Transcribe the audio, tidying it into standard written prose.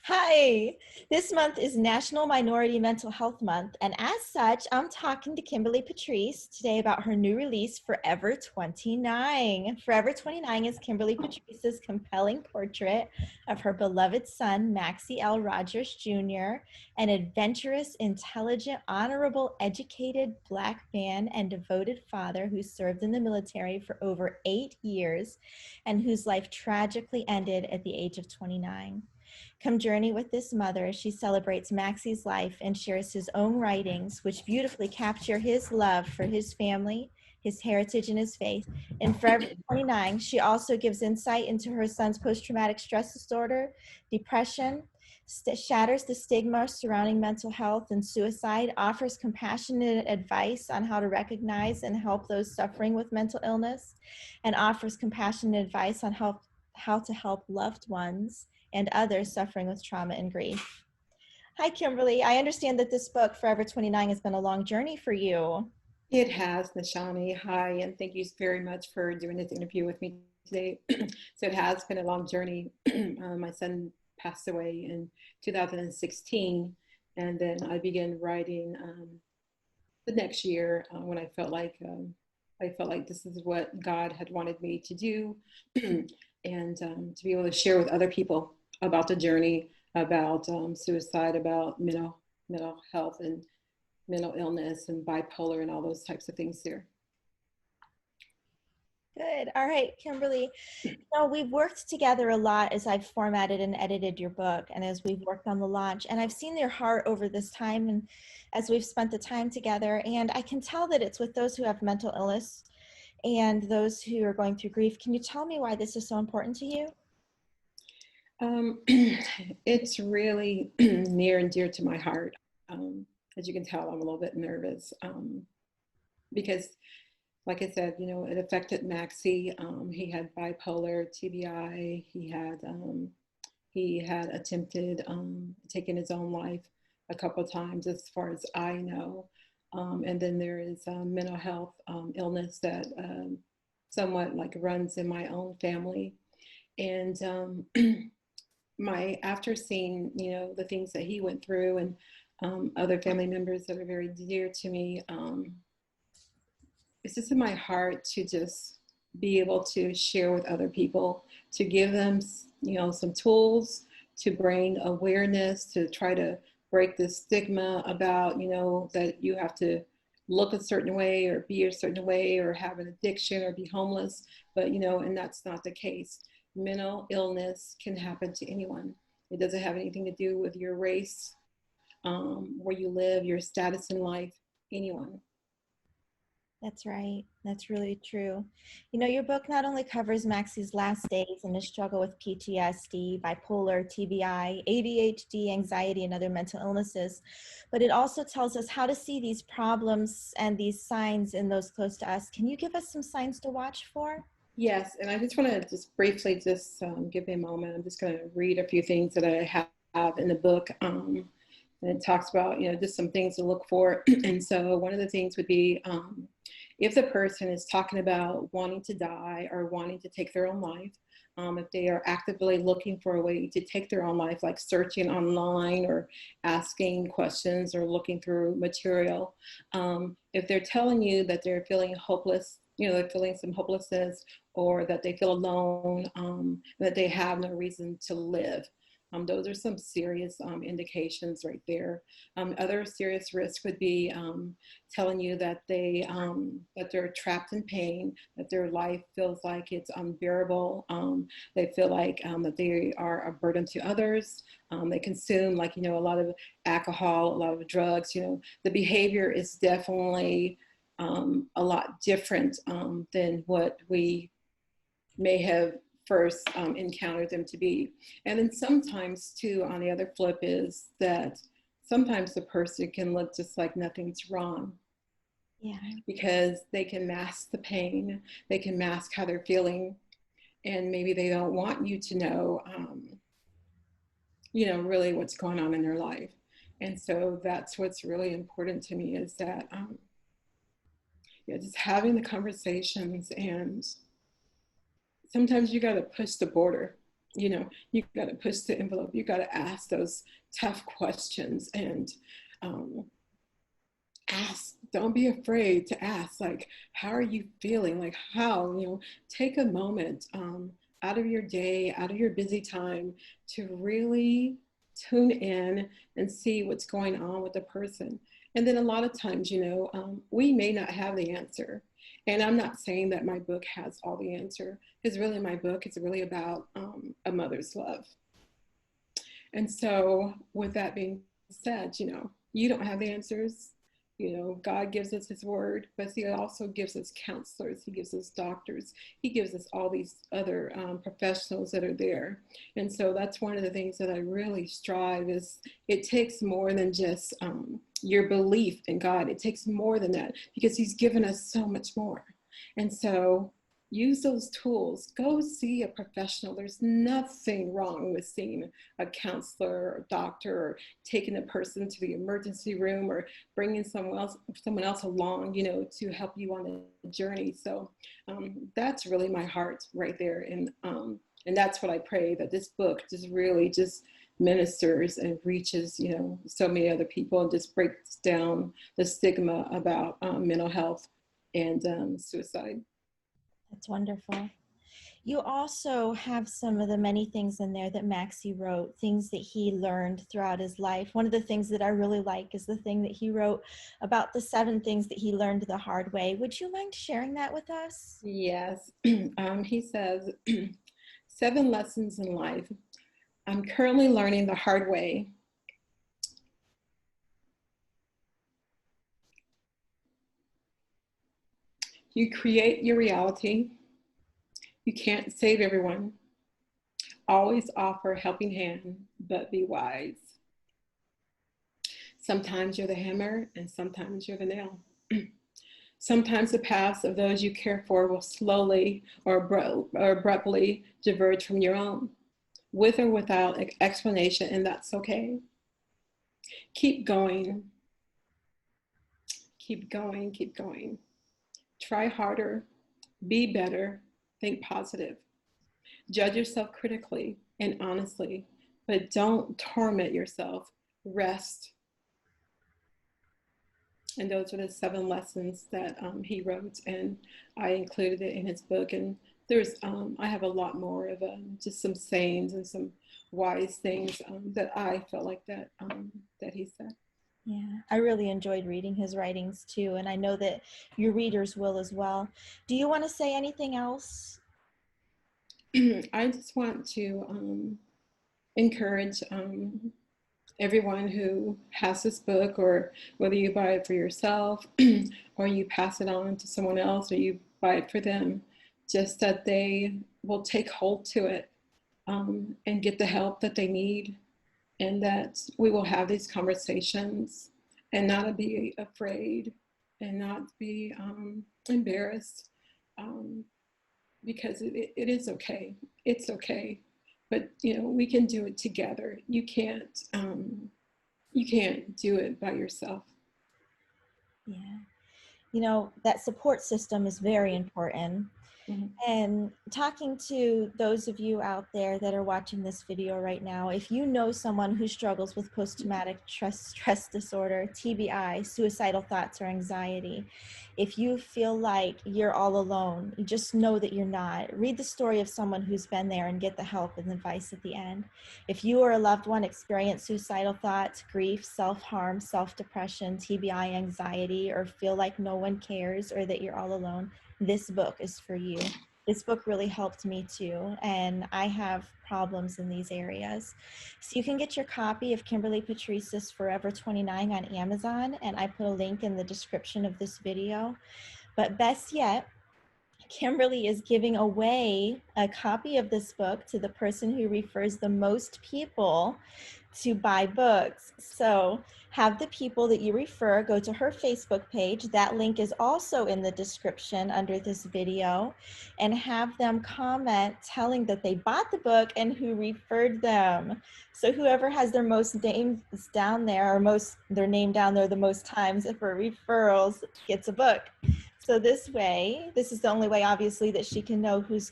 Hi, this month is National Minority Mental Health Month, and as such, I'm talking to Kimberly Peatrice today about her new release, ForEver 29. ForEver 29 is Kimberly Peatrice's compelling portrait of her beloved son, Maxie L. Rogers Jr., an adventurous, intelligent, honorable, educated Black man and devoted father who served in the military for over 8 years and whose life tragically ended at the age of 29. Come journey with this mother as she celebrates Maxie's life and shares his own writings, which beautifully capture his love for his family, his heritage, and his faith. In Forever 29, she also gives insight into her son's post-traumatic stress disorder, depression, shatters the stigma surrounding mental health and suicide, offers compassionate advice on how to recognize and help those suffering with mental illness, and offers compassionate advice on how to help loved ones and others suffering with trauma and grief. Hi, Kimberly. I understand that this book, Forever 29, has been a long journey for you. It has, Nishani. Hi, and thank you very much for doing this interview with me today. So it has been a long journey. My son passed away in 2016, and then I began writing the next year when I felt like this is what God had wanted me to do, and to be able to share with other people about the journey, about suicide, about mental health and mental illness and bipolar and all those types of things there. Good. All right, Kimberly. We've worked together a lot as I've formatted and edited your book and as we've worked on the launch. And I've seen your heart over this time and as we've spent the time together. And I can tell that it's with those who have mental illness and those who are going through grief. Can you tell me why this is so important to you? It's really near and dear to my heart. As you can tell, I'm a little bit nervous because, like I said, it affected Maxie. He had bipolar, TBI. He had attempted taking his own life a couple of times, as far as I know. And then there is mental health illness that somewhat like runs in my own family. And after seeing the things that he went through and other family members that are very dear to me, it's just in my heart to just be able to share with other people, to give them some tools, to bring awareness, to try to break the stigma about that you have to look a certain way or be a certain way or have an addiction or be homeless, but and that's not the case. Mental illness can happen to anyone. It doesn't have anything to do with your race, where you live, your status in life, anyone. That's right. That's really true. Your book not only covers Maxie's last days and his struggle with PTSD, bipolar, TBI, ADHD, anxiety, and other mental illnesses, but it also tells us how to see these problems and these signs in those close to us. Can you give us some signs to watch for? Yes, and I just want to just briefly give me a moment. I'm just going to read a few things that I have in the book. And it talks about, just some things to look for. And so one of the things would be if the person is talking about wanting to die or wanting to take their own life, if they are actively looking for a way to take their own life, like searching online or asking questions or looking through material, if they're telling you that they're feeling hopeless, they're feeling some hopelessness, or that they feel alone, that they have no reason to live. Those are some serious indications right there. Other serious risks would be telling you that they're trapped in pain, that their life feels like it's unbearable. They feel like that they are a burden to others. They consume a lot of alcohol, a lot of drugs. The behavior is definitely a lot different than what we may have first encountered them to be. And then sometimes too, on the other flip, is that sometimes the person can look just like nothing's wrong. Yeah. Because they can mask the pain, they can mask how they're feeling, and maybe they don't want you to know, really what's going on in their life. And so that's what's really important to me, is that just having the conversations. And sometimes you got to push the border. You know, you got to push the envelope. You got to ask those tough questions and um, ask. Don't be afraid to ask. Like, how are you feeling? Like, how, you know, take a moment out of your day, out of your busy time to really tune in and see what's going on with the person. And then a lot of times, you know, we may not have the answer. And I'm not saying that my book has all the answer, because really my book is really about a mother's love. And so, with that being said, you know, you don't have the answers. You know, God gives us His word, but He also gives us counselors, He gives us doctors, He gives us all these other professionals that are there. And so that's one of the things that I really strive is it takes more than just your belief in God. It takes more than that because He's given us so much more. And so use those tools. Go see a professional. There's nothing wrong with seeing a counselor or doctor or taking a person to the emergency room or bringing someone else along, you know, to help you on a journey. So that's really my heart right there. And that's what I pray, that this book just really just ministers and reaches, you know, so many other people and just breaks down the stigma about mental health and suicide. That's wonderful. You also have some of the many things in there that Maxie wrote, things that he learned throughout his life. One of the things that I really like is the thing that he wrote about the 7 things that he learned the hard way. Would you mind sharing that with us? Yes. He says, 7 lessons in life. I'm currently learning the hard way. You create your reality. You can't save everyone. Always offer a helping hand, but be wise. Sometimes you're the hammer and sometimes you're the nail. Sometimes the paths of those you care for will slowly or abruptly diverge from your own, with or without explanation, and that's okay. Keep going, keep going, keep going. Try harder, be better, think positive. Judge yourself critically and honestly, but don't torment yourself. Rest. And those are the 7 lessons that he wrote, and I included it in his book. And I have a lot more of just some sayings and some wise things that I felt like that he said. Yeah, I really enjoyed reading his writings too, and I know that your readers will as well. Do you want to say anything else? I just want to encourage everyone who has this book, or whether you buy it for yourself or you pass it on to someone else or you buy it for them, just that they will take hold to it and get the help that they need, and that we will have these conversations and not be afraid and not be embarrassed, um, because it is okay. It's okay, but you know, we can do it together. You can't do it by yourself. Yeah. You know, that support system is very important. Mhm. And talking to those of you out there that are watching this video right now, if you know someone who struggles with post-traumatic stress disorder, TBI, suicidal thoughts, or anxiety, if you feel like you're all alone, you just know that you're not. Read the story of someone who's been there and get the help and advice at the end. If you or a loved one experience suicidal thoughts, grief, self-harm, self-depression, TBI, anxiety, or feel like no one cares or that you're all alone, this book is for you. This book really helped me too, and I have problems in these areas. So you can get your copy of Kimberly Peatrice's Forever 29 on Amazon, and I put a link in the description of this video. But best yet, Kimberly is giving away a copy of this book to the person who refers the most people to buy books. So have the people that you refer go to her Facebook page. That link is also in the description under this video, and have them comment telling that they bought the book and who referred them. So whoever has their most names down there, or their name down there the most times for referrals, gets a book. So this way, this is the only way obviously that she can know who's